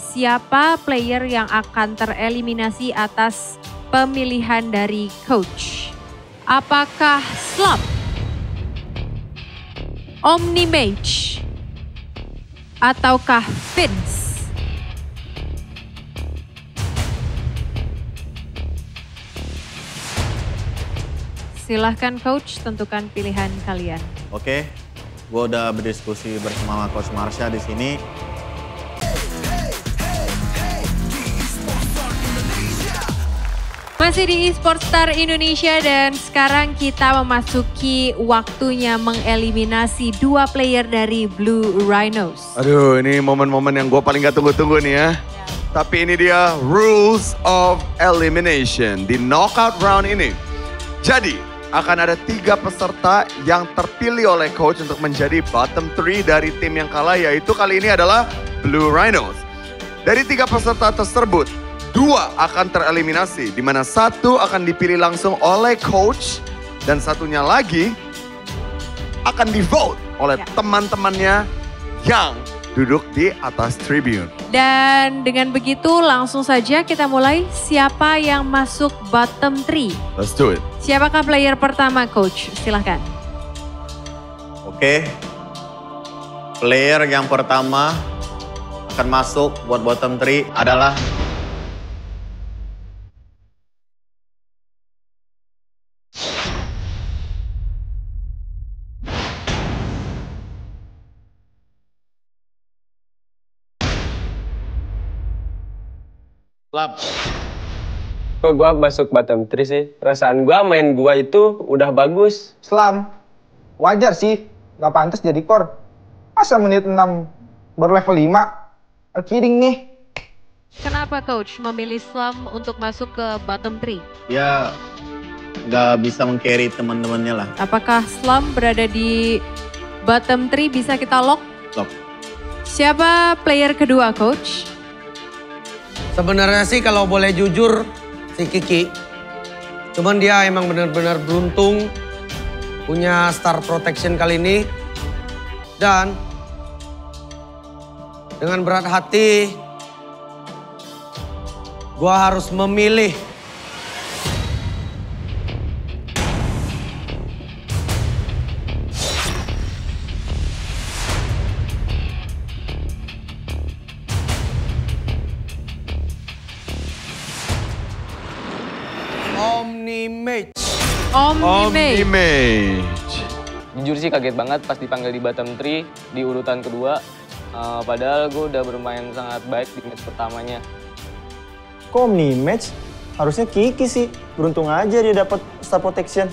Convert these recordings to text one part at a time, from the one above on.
Siapa player yang akan tereliminasi atas pemilihan dari coach? Apakah Slump, Omnimage, ataukah Vince? Silahkan coach, tentukan pilihan kalian. Oke, gue udah berdiskusi bersama Coach Marsha di sini. Masih di Esports Star Indonesia dan sekarang kita memasuki waktunya mengeliminasi dua player dari Blue Rhinos. Aduh, ini momen-momen yang gue paling gak tunggu-tunggu nih ya. Tapi ini dia rules of elimination di knockout round ini. Jadi, akan ada 3 peserta yang terpilih oleh coach untuk menjadi bottom 3 dari tim yang kalah, yaitu kali ini adalah Blue Rhinos. Dari 3 peserta tersebut, 2 akan tereliminasi, di mana 1 akan dipilih langsung oleh coach dan satunya lagi akan di-vote oleh teman-temannya yang duduk di atas tribune. Dan dengan begitu langsung saja kita mulai. Siapa yang masuk bottom 3? Let's do it. Siapakah player pertama coach? Silahkan. Oke, player yang pertama akan masuk buat bottom 3 adalah Slump. Kok gue masuk bottom 3 sih? Perasaan gue main gue itu udah bagus. Slump, wajar sih, gak pantas jadi core. Masa menit 6 baru level 5? Kidding nih. Kenapa coach memilih Slump untuk masuk ke bottom 3? Dia nggak bisa meng-carry teman-temannya lah. Apakah Slump berada di bottom 3 bisa kita lock? Lock. Siapa player kedua coach? Sebenarnya sih kalau boleh jujur si Kiki. Cuman dia emang benar-benar beruntung punya star protection kali ini. Dan dengan berat hati gua harus memilih Omnimage. Omnimage. Jujur sih kaget banget pas dipanggil di bottom 3 di urutan kedua. Padahal gue udah bermain sangat baik di match pertamanya. Kok Omnimage? Harusnya Kiki sih. Beruntung aja dia dapat star protection.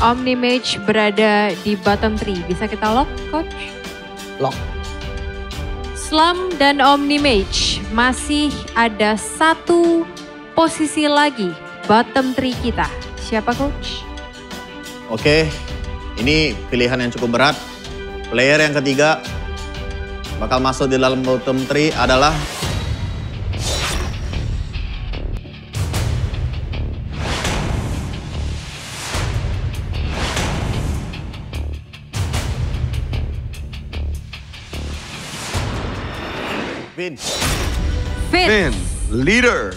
Omnimage berada di bottom 3. Bisa kita lock coach? Lock. Slump dan Omnimage masih ada 1 posisi lagi bottom 3 kita. Siapa coach? Oke, ini pilihan yang cukup berat. Player yang ketiga bakal masuk di dalam bottom 3 adalah Vince. Vince, leader.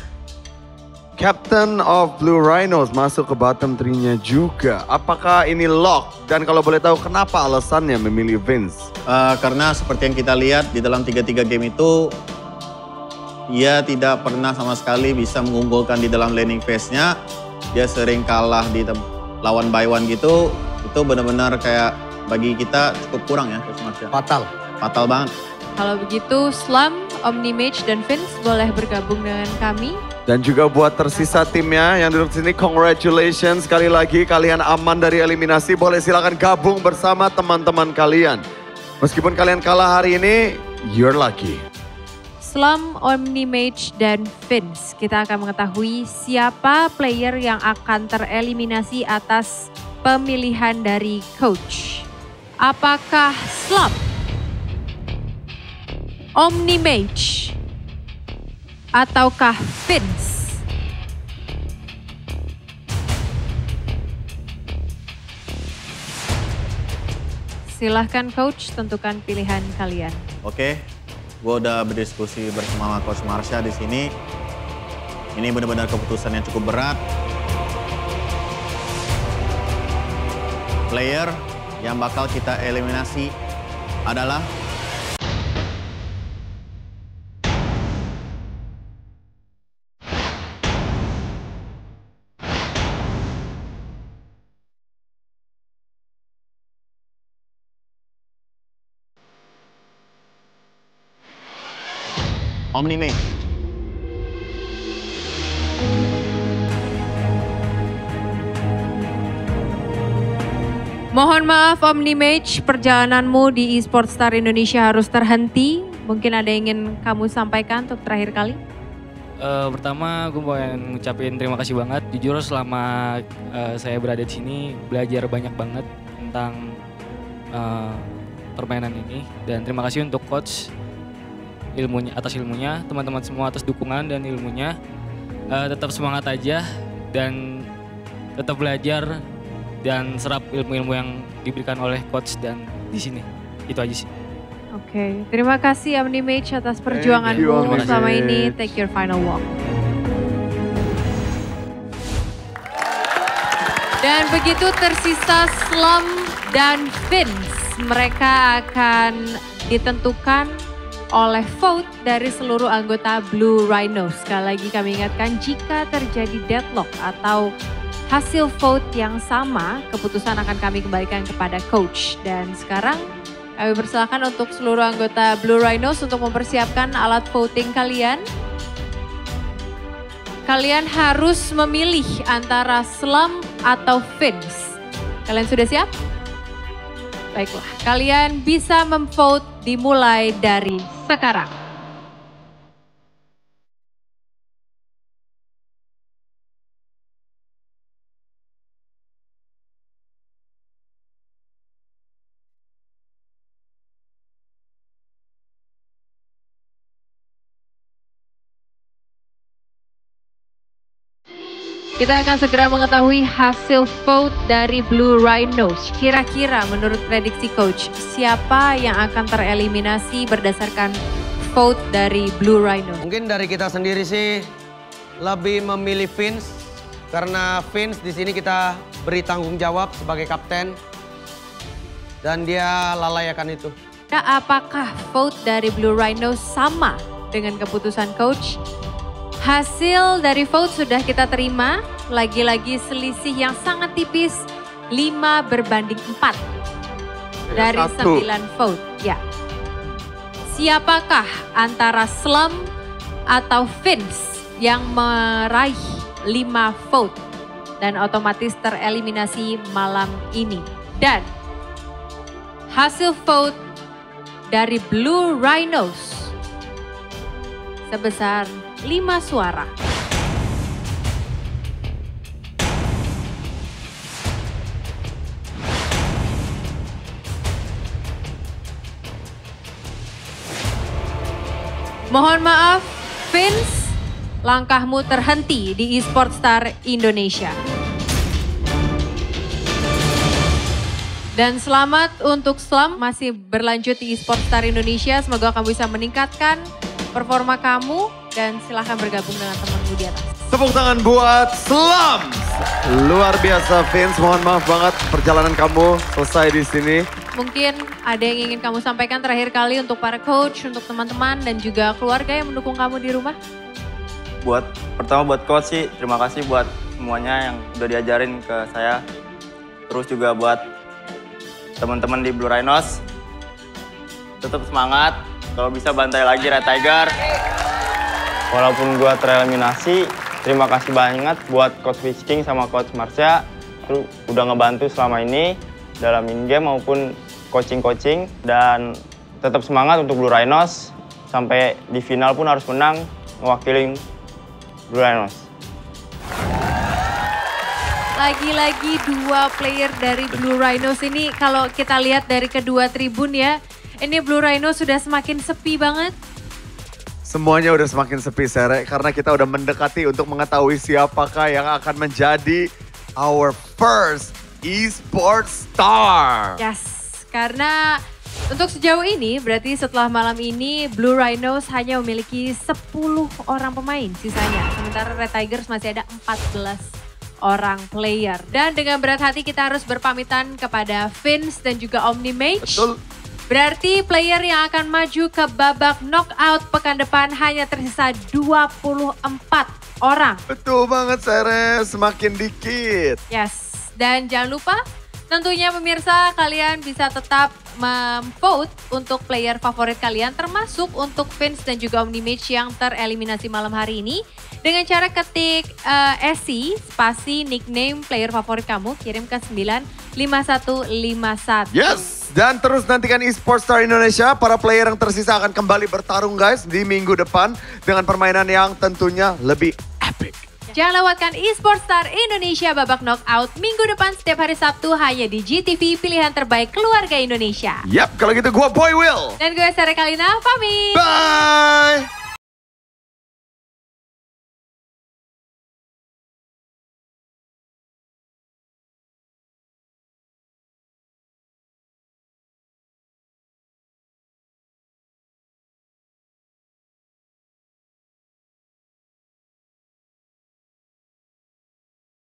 Captain of Blue Rhinos masuk ke bottom 3-nya juga. Apakah ini lock? Dan kalau boleh tahu kenapa alasannya memilih Vince? Karena seperti yang kita lihat di dalam 3-3 game itu, ia tidak pernah sama sekali bisa mengunggulkan di dalam laning phase-nya. Dia sering kalah di lawan by one gitu. Itu benar-benar kayak bagi kita cukup kurang ya, Coach Marsha. Fatal. Fatal banget. Kalau begitu Slump, Omnimage, dan Vince boleh bergabung dengan kami. Dan juga buat tersisa timnya yang duduk di sini, congratulations sekali lagi kalian aman dari eliminasi. Boleh silakan gabung bersama teman-teman kalian. Meskipun kalian kalah hari ini, you're lucky. Slump, Omnimage, dan Vince. Kita akan mengetahui siapa player yang akan tereliminasi atas pemilihan dari coach. Apakah Slump, Omnimage, ataukah Vince? Silahkan coach, tentukan pilihan kalian. Oke, gue udah berdiskusi bersama Coach Marsha di sini. Ini benar-benar keputusan yang cukup berat. Player yang bakal kita eliminasi adalah Omni-Mage. Mohon maaf Omni-Mage, perjalananmu di eSports Star Indonesia harus terhenti. Mungkin ada yang ingin kamu sampaikan untuk terakhir kali? Pertama gue mau ngucapin terima kasih banget. Jujur selama saya berada di sini belajar banyak banget tentang permainan ini. Dan terima kasih untuk coach atas ilmunya, teman-teman semua atas dukungan dan ilmunya. Tetap semangat aja dan tetap belajar dan serap ilmu-ilmu yang diberikan oleh coach dan di sini. Itu aja sih. Oke, terima kasih Omni-Mage atas perjuanganmu selama ini. Take your final walk. Dan begitu tersisa Slum dan Vince. Mereka akan ditentukan oleh vote dari seluruh anggota Blue Rhinos. Sekali lagi kami ingatkan, jika terjadi deadlock atau hasil vote yang sama, keputusan akan kami kembalikan kepada coach. Dan sekarang kami persilakan untuk seluruh anggota Blue Rhinos untuk mempersiapkan alat voting kalian. Kalian harus memilih antara Slum atau Vince. Kalian sudah siap? Baiklah, kalian bisa memvote dimulai dari sekarang. Kita akan segera mengetahui hasil vote dari Blue Rhinos. Kira-kira menurut prediksi coach, siapa yang akan tereliminasi berdasarkan vote dari Blue Rhinos? Mungkin dari kita sendiri sih lebih memilih Vince karena Vince di sini kita beri tanggung jawab sebagai kapten dan dia lalai akan itu. Nah, apakah vote dari Blue Rhinos sama dengan keputusan coach? Hasil dari vote sudah kita terima, lagi-lagi selisih yang sangat tipis, 5-4 dari 9 vote. Ya. Siapakah antara Slum atau Vince yang meraih 5 vote dan otomatis tereliminasi malam ini? Dan hasil vote dari Blue Rhinos sebesar 5 suara. Mohon maaf, Vince, langkahmu terhenti di eSports Star Indonesia. Dan selamat untuk Slum, masih berlanjut di eSports Star Indonesia. Semoga kamu bisa meningkatkan performa kamu dan silahkan bergabung dengan temanmu di atas. Tepuk tangan buat Slum. Luar biasa Vince, mohon maaf banget perjalanan kamu selesai di sini. Mungkin ada yang ingin kamu sampaikan terakhir kali untuk para coach, untuk teman-teman dan juga keluarga yang mendukung kamu di rumah? Pertama buat coach sih, terima kasih buat semuanya yang udah diajarin ke saya. Terus juga buat teman-teman di Blue Rhinos. Tetap semangat, kalau bisa bantai lagi Red Tiger. Walaupun gua tereliminasi, terima kasih banget buat Coach Whisking sama Coach Marsha. Terus udah ngebantu selama ini dalam in-game maupun coaching-coaching. Dan tetap semangat untuk Blue Rhinos. Sampai di final pun harus menang, mewakili Blue Rhinos. Lagi-lagi 2 player dari Blue Rhinos ini kalau kita lihat dari kedua tribun ya. Ini Blue Rhinos sudah semakin sepi banget. Semuanya udah semakin sepi Sere karena kita udah mendekati untuk mengetahui siapakah yang akan menjadi our first eSports Star. Yes, karena Untuk sejauh ini, berarti setelah malam ini Blue Rhinos hanya memiliki 10 orang pemain sisanya. Sementara Red Tigers masih ada 14 orang player. Dan dengan berat hati kita harus berpamitan kepada Vince dan juga Omnimage. Betul. Berarti player yang akan maju ke babak knockout pekan depan hanya tersisa 24 orang. Betul banget Ceres, semakin dikit. Yes, dan jangan lupa tentunya pemirsa kalian bisa tetap memvote untuk player favorit kalian termasuk untuk Vince dan juga Omnimage yang tereliminasi malam hari ini. Dengan cara ketik SC spasi nickname player favorit kamu kirim ke 95151. Yes, dan terus nantikan eSports Star Indonesia. Para player yang tersisa akan kembali bertarung guys di minggu depan dengan permainan yang tentunya lebih epic. Jangan lewatkan eSports Star Indonesia babak knockout minggu depan setiap hari Sabtu hanya di GTV, pilihan terbaik keluarga Indonesia. Yap, kalau gitu gue Boy Will. Dan gue Sarah Kalina, pamit. Bye.